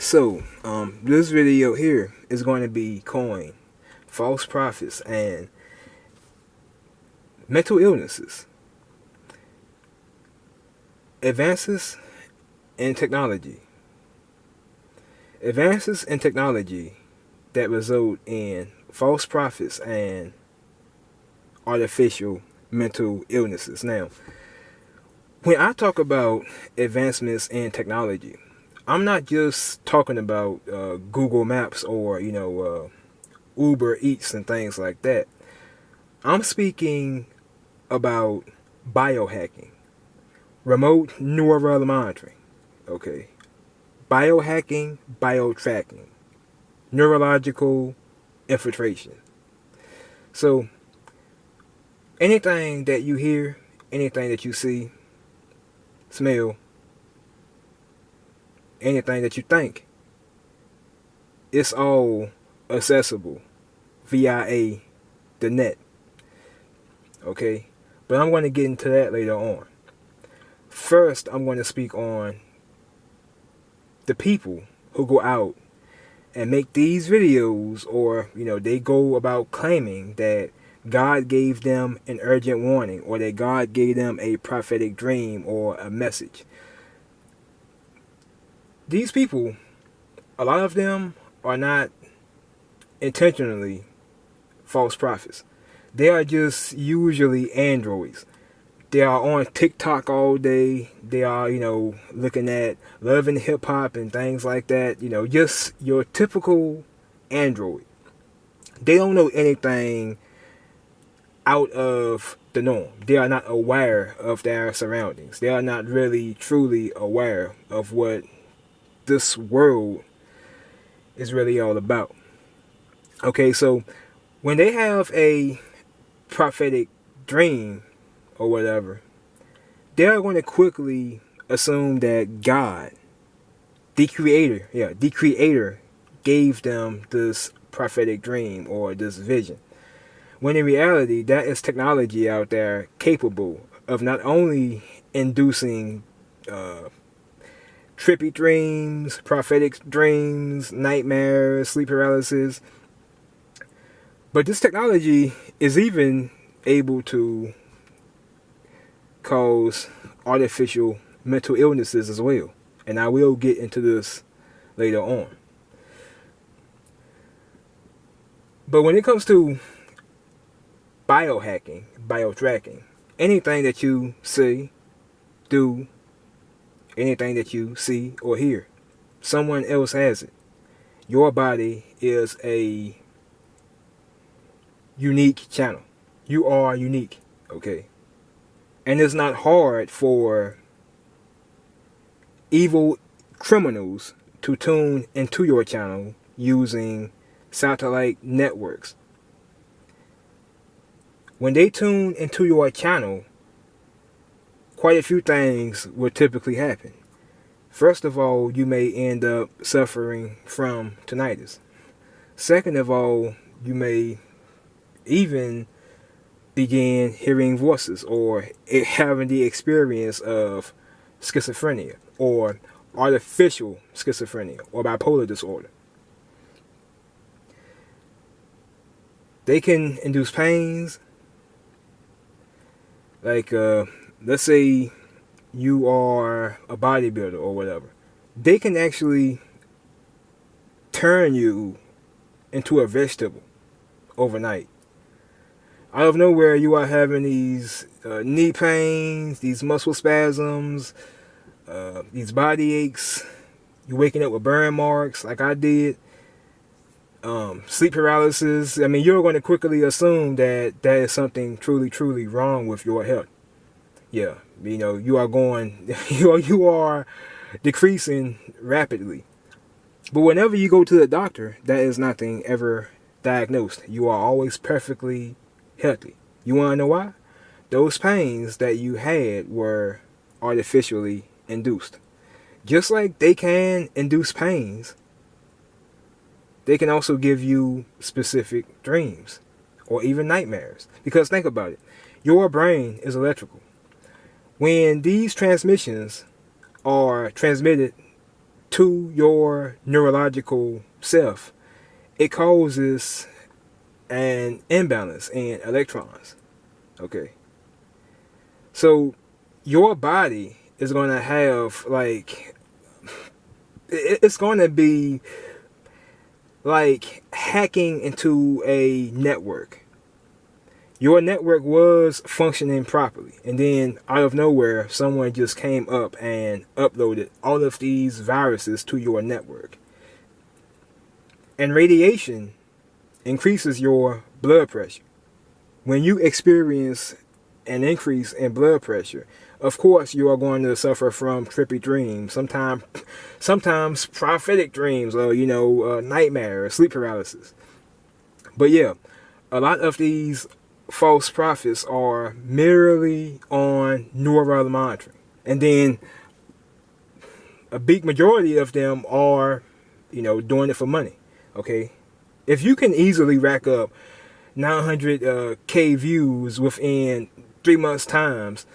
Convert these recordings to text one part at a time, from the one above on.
So, this video here is going to be coined false prophets and mental illnesses, advances in technology, that result in false prophets and artificial mental illnesses. Now, when I talk about advancements in technology, I'm not just talking about Google Maps or, Uber Eats and things like that. I'm speaking about biohacking, remote neural monitoring, okay? Biohacking, biotracking, neurological infiltration. So, anything that you hear, anything that you see, smell, anything that you think, it's all accessible via the net. Okay? But I'm going to get into that later on. First, I'm going to speak on the people who go out and make these videos, or, they go about claiming that God gave them an urgent warning, or that God gave them a prophetic dream or a message. These people, a lot of them are not intentionally false prophets. They are just usually androids. They are on TikTok all day. They are, looking at Love and Hip Hop and things like that. Just your typical android. They don't know anything out of the norm. They are not aware of their surroundings. They are not really, truly aware of what this world is really all about. Okay, so when they have a prophetic dream or whatever, they're going to quickly assume that God, the creator gave them this prophetic dream or this vision. When in reality, that is technology out there capable of not only inducing trippy dreams, prophetic dreams, nightmares, sleep paralysis, but this technology is even able to cause artificial mental illnesses as well. And I will get into this later on. But when it comes to biohacking, biotracking, anything that you say, do, anything that you see or hear, someone else has it. Your body is a unique channel. You are unique, okay? And it's not hard for evil criminals to tune into your channel using satellite networks. When they tune into your channel, quite a few things will typically happen. First of all, you may end up suffering from tinnitus. Second of all, you may even begin hearing voices or having the experience of schizophrenia or artificial schizophrenia or bipolar disorder. They can induce pains. Like, let's say you are a bodybuilder or whatever. They can actually turn you into a vegetable overnight. Out of nowhere, you are having these knee pains, these muscle spasms, these body aches. You're waking up with burn marks like I did. Sleep paralysis. I mean, you're going to quickly assume that that is something truly, truly wrong with your health. Yeah, you are going, you are decreasing rapidly. But whenever you go to the doctor, that is nothing ever diagnosed. You are always perfectly healthy. You want to know why? Those pains that you had were artificially induced. Just like they can induce pains, they can also give you specific dreams or even nightmares. Because think about it. Your brain is electrical. When these transmissions are transmitted to your neurological self, it causes an imbalance in electrons. Okay. So your body is going to have like, it's going to be like hacking into a network. Your network was functioning properly, and then out of nowhere, someone just came up and uploaded all of these viruses to your network. And radiation increases your blood pressure. When you experience an increase in blood pressure, of course you are going to suffer from trippy dreams, sometimes prophetic dreams, or nightmares, sleep paralysis. But yeah, a lot of these false prophets are merely on neural monitoring, and then a big majority of them are doing it for money. Okay, if you can easily rack up 900k views within 3 months times,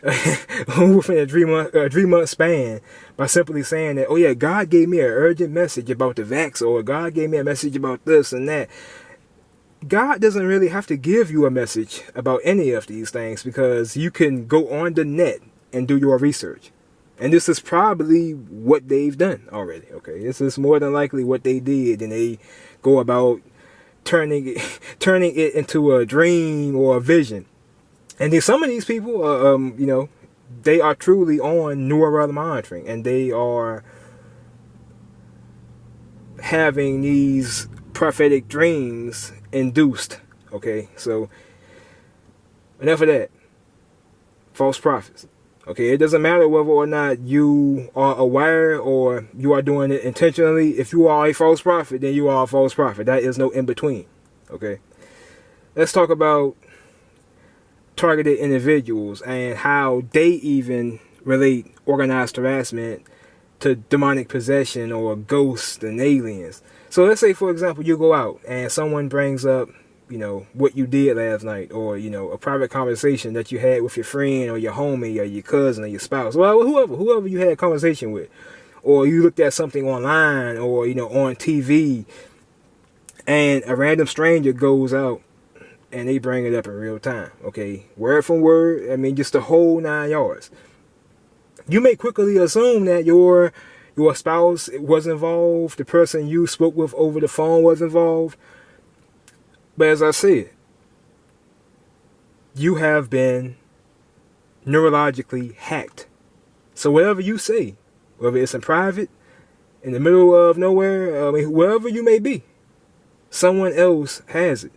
within a 3-month span, by simply saying that, oh yeah, God gave me an urgent message about the vax, or God gave me a message about this and that. God doesn't really have to give you a message about any of these things, because you can go on the net and do your research. And this is probably what they've done already. Okay, this is more than likely what they did, and they go about turning it into a dream or a vision. And then some of these people, they are truly on neural monitoring, and they are having these prophetic dreams induced. Okay, so enough of that. False prophets. Okay, it doesn't matter whether or not you are aware or you are doing it intentionally. If you are a false prophet, then you are a false prophet. That is no in between. Okay, let's talk about targeted individuals and how they even relate organized harassment to demonic possession or ghosts and aliens. So let's say, for example, you go out and someone brings up, what you did last night, or, a private conversation that you had with your friend or your homie or your cousin or your spouse, well, whoever you had a conversation with, or you looked at something online or, on TV, and a random stranger goes out and they bring it up in real time. Okay, word from word, just the whole 9 yards. You may quickly assume that your spouse was involved, the person you spoke with over the phone was involved. But as I said, you have been neurologically hacked. So whatever you say, whether it's in private, in the middle of nowhere, wherever you may be, someone else has it.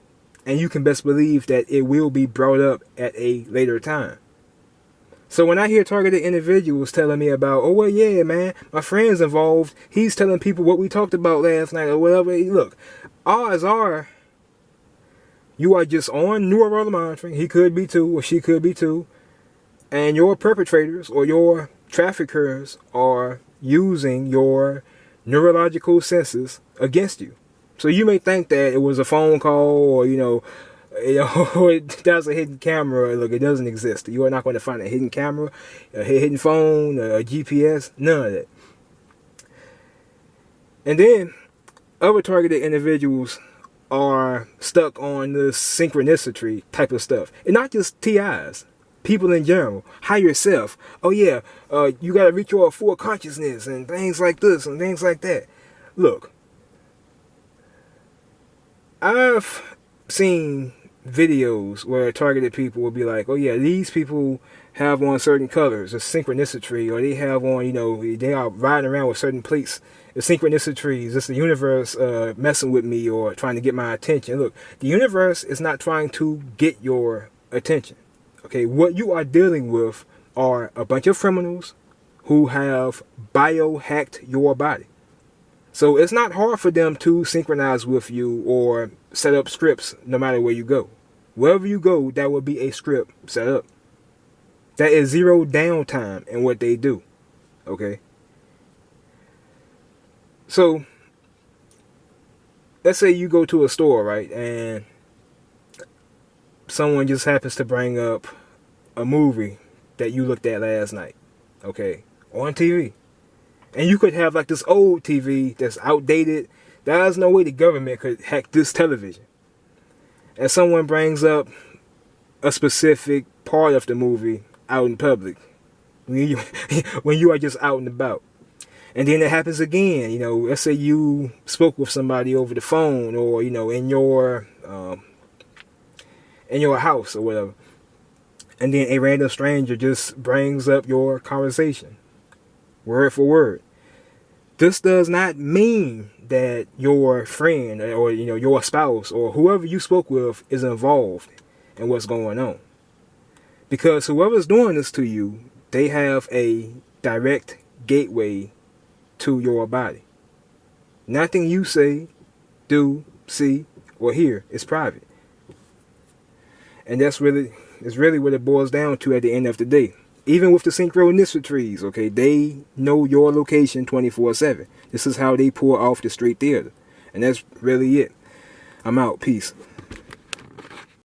And you can best believe that it will be brought up at a later time. So when I hear targeted individuals telling me about, oh, well, yeah, man, my friend's involved, he's telling people what we talked about last night or whatever. Look, odds are you are just on neural monitoring. He could be too, or she could be too. And your perpetrators or your traffickers are using your neurological senses against you. So you may think that it was a phone call, or, that's a hidden camera. Look, it doesn't exist. You are not going to find a hidden camera, a hidden phone, a GPS, none of that. And then other targeted individuals are stuck on the synchronicity type of stuff. And not just TIs, people in general. Higher self. Oh yeah, you got to reach your full consciousness and things like this and things like that. Look, I've seen videos where targeted people will be like, oh yeah, these people have on certain colors, a synchronicity, or they have on, they are riding around with certain plates. The synchronicities, it's the universe messing with me or trying to get my attention. Look, the universe is not trying to get your attention. Okay, what you are dealing with are a bunch of criminals who have biohacked your body. So it's not hard for them to synchronize with you or set up scripts no matter where you go. Wherever you go, that will be a script set up. That is zero downtime in what they do. Okay? So, let's say you go to a store, right? And someone just happens to bring up a movie that you looked at last night. Okay? On TV. And you could have like this old TV that's outdated. There's no way the government could hack this television. And someone brings up a specific part of the movie out in public, when you are just out and about. And then it happens again. You know, let's say you spoke with somebody over the phone, or, you know, in your house or whatever. And then a random stranger just brings up your conversation, word for word. This does not mean that your friend, or, you know, your spouse, or whoever you spoke with is involved in what's going on. Because whoever's doing this to you, they have a direct gateway to your body. Nothing you say, do, see, or hear is private. And that's really what it boils down to at the end of the day. Even with the synchronicities, okay, they know your location 24/7. This is how they pull off the street theater. And that's really it. I'm out. Peace.